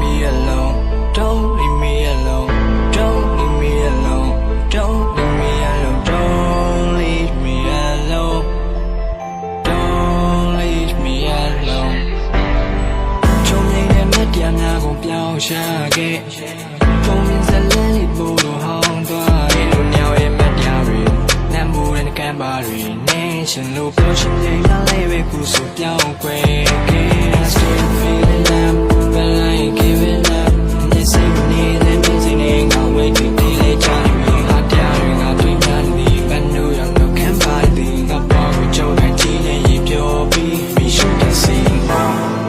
me alone. Don't leave me alone. Don't leave me alone. Don't leave me alone. Don't leave me alone. Don't leave me alone. ချုံငိမ့်တဲ့မတ်တရားများကိုပြောင်းရှာခဲ့ပုံမြင်စလန်းလေးပို့လို့ဟောင်းသွားတယ်လူညောင်ရဲ့မတ်တရားတွေနမ်းမှုတဲ့ကံပါတွေနေရှင်လို့ပြောရှင်ရဲ့ရလေးပဲခုဆိုပြောင်းခွဲခဲ့ I still feeling love but I ain't giving up this ain't needed this ain't gonna wait to be late time me hot down you got to run me but no you no can buy the got power with your team and you pure be we should have seen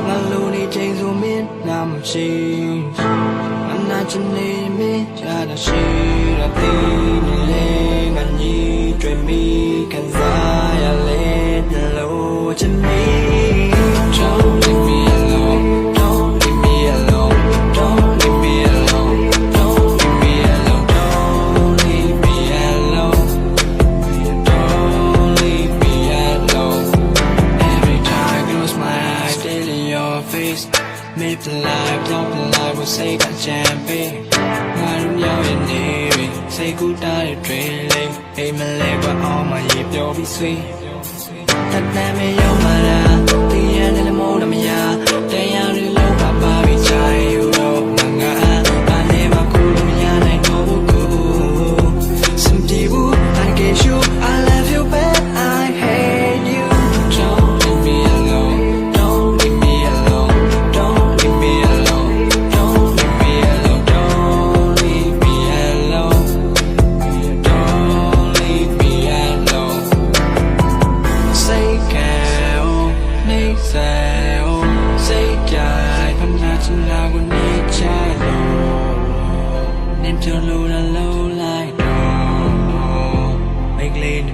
my lonely days so mean I'm seeing I'm not your name me try to share a thing ling and you dream me cause I let the low to me don't leave me alone don't leave me alone don't leave me alone don't leave me alone don't leave me alone don't leave me alone every time I close my eyes still in your face make the life don't the life will say that champagne my room you're in it say good day trailing hey my leg but all my hip you'll be sweet that time me yo mara the end of the mood I'm ya they are the low papa we try you know manga I never cool me ya like no cool some people I get you I love you but I hate you don't leave me alone don't leave me alone don't leave me alone don't leave me alone don't leave me alone don't leave me alone say can need say say jai I'm not in love with nature need to load a low light no make lane